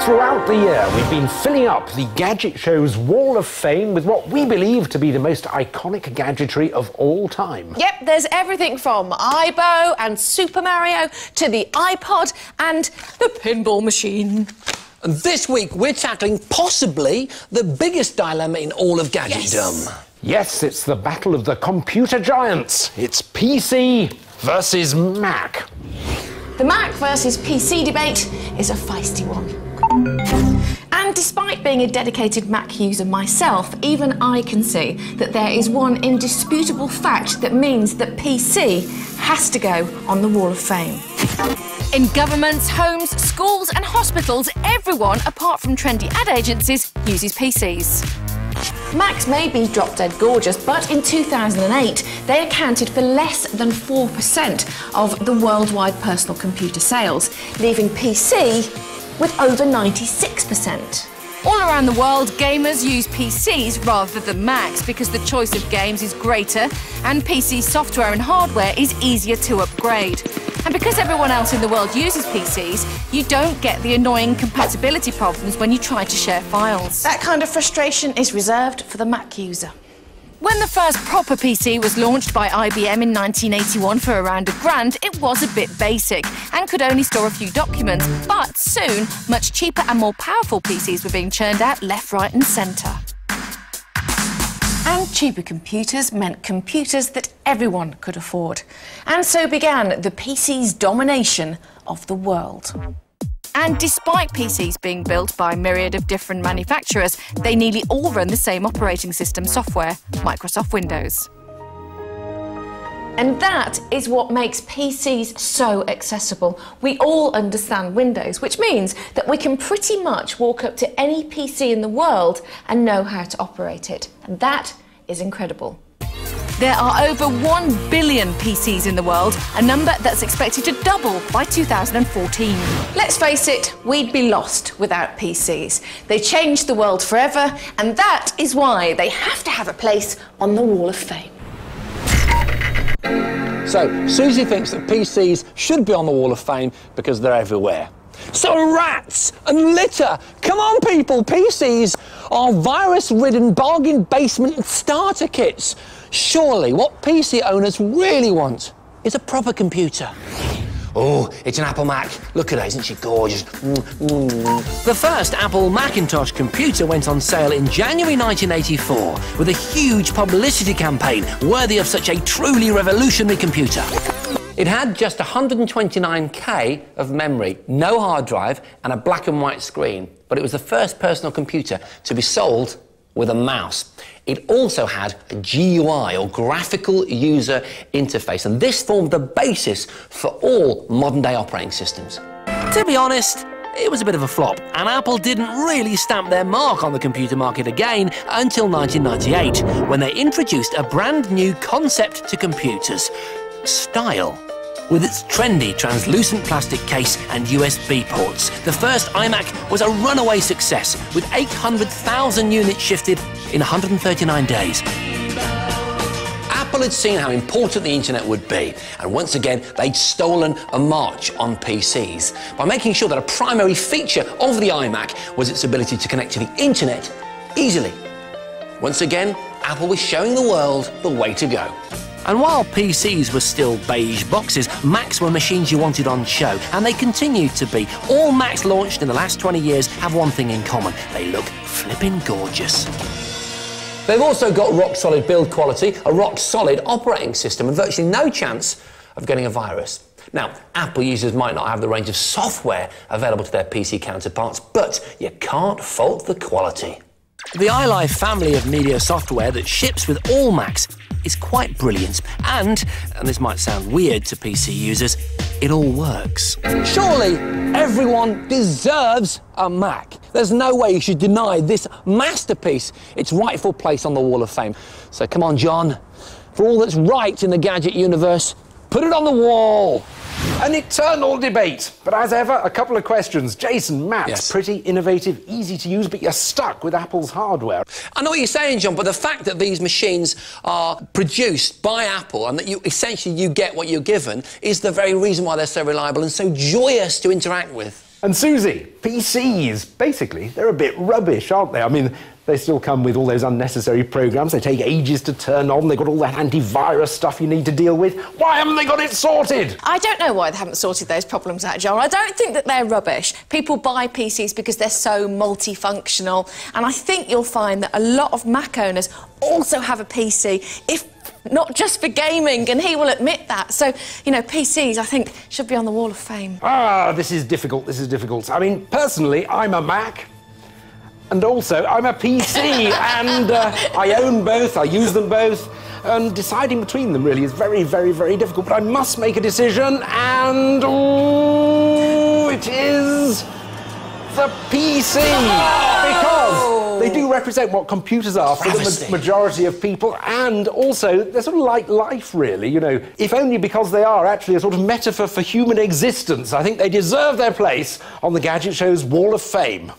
Throughout the year, we've been filling up the Gadget Show's Wall of Fame with what we believe to be the most iconic gadgetry of all time. Yep, there's everything from Ibo and Super Mario to the iPod and the pinball machine. And this week, we're tackling possibly the biggest dilemma in all of gadgetdom. Yes, it's the battle of the computer giants. It's PC versus Mac. The Mac versus PC debate is a feisty one. And despite being a dedicated Mac user myself, even I can see that there is one indisputable fact that means that PC has to go on the Wall of Fame. In governments, homes, schools and hospitals, everyone, apart from trendy ad agencies, uses PCs. Macs may be drop-dead gorgeous, but in 2008, they accounted for less than 4% of the worldwide personal computer sales, leaving PC with over 96%. All around the world, gamers use PCs rather than Macs because the choice of games is greater and PC software and hardware is easier to upgrade. And because everyone else in the world uses PCs, you don't get the annoying compatibility problems when you try to share files. That kind of frustration is reserved for the Mac user. When the first proper PC was launched by IBM in 1981 for around £1,000, it was a bit basic and could only store a few documents. But soon, much cheaper and more powerful PCs were being churned out left, right and centre. And cheaper computers meant computers that everyone could afford. And so began the PC's domination of the world. And despite PCs being built by a myriad of different manufacturers, they nearly all run the same operating system software, Microsoft Windows. And that is what makes PCs so accessible. We all understand Windows, which means that we can pretty much walk up to any PC in the world and know how to operate it. And that is incredible. There are over 1 billion PCs in the world, a number that's expected to double by 2014. Let's face it, we'd be lost without PCs. They changed the world forever, and that is why they have to have a place on the Wall of Fame. So, Susie thinks that PCs should be on the Wall of Fame because they're everywhere. So rats and litter! Come on, people! PCs are virus-ridden bargain basement starter kits. Surely what PC owners really want is a proper computer. Oh, it's an Apple Mac. Look at her, isn't she gorgeous? The first Apple Macintosh computer went on sale in January 1984 with a huge publicity campaign worthy of such a truly revolutionary computer. It had just 129K of memory, no hard drive and a black and white screen, but it was the first personal computer to be sold with a mouse. It also had a GUI, or graphical user interface, and this formed the basis for all modern-day operating systems. To be honest, it was a bit of a flop, and Apple didn't really stamp their mark on the computer market again until 1998, when they introduced a brand new concept to computers: Style. With its trendy translucent plastic case and USB ports, the first iMac was a runaway success, with 800,000 units shifted in 139 days. Apple had seen how important the internet would be, and once again they'd stolen a march on PCs by making sure that a primary feature of the iMac was its ability to connect to the internet easily. Once again, Apple was showing the world the way to go. And while PCs were still beige boxes, Macs were machines you wanted on show, and they continued to be. All Macs launched in the last 20 years have one thing in common: they look flippin' gorgeous. They've also got rock-solid build quality, a rock-solid operating system, and virtually no chance of getting a virus. Now, Apple users might not have the range of software available to their PC counterparts, but you can't fault the quality. The iLife family of media software that ships with all Macs is quite brilliant, and this might sound weird to PC users, it all works. Surely everyone deserves a Mac. There's no way you should deny this masterpiece its rightful place on the Wall of Fame. So come on, John, for all that's right in the gadget universe, put it on the wall. An eternal debate. But as ever, a couple of questions. Jason, Matt's Yes. pretty innovative, easy to use, but you're stuck with Apple's hardware. I know what you're saying, John, but the fact that these machines are produced by Apple and that you essentially get what you're given is the very reason why they're so reliable and so joyous to interact with. And Susie, PCs, basically, they're a bit rubbish, aren't they? I mean, they still come with all those unnecessary programs. They take ages to turn on. They've got all that antivirus stuff you need to deal with. Why haven't they got it sorted? I don't know why they haven't sorted those problems out, Joel. I don't think that they're rubbish. People buy PCs because they're so multifunctional. And I think you'll find that a lot of Mac owners also have a PC, if not just for gaming, and he will admit that. So, you know, PCs, I think, should be on the Wall of Fame. Ah, this is difficult, this is difficult. I mean, personally, I'm a Mac. And also, I'm a PC, and I own both, I use them both, and deciding between them really is very, very, very difficult. But I must make a decision, and it is the PC, because they do represent what computers are for the majority of people, and also they're sort of like life, really. You know, if only because they are actually a sort of metaphor for human existence. I think they deserve their place on the Gadget Show's Wall of Fame.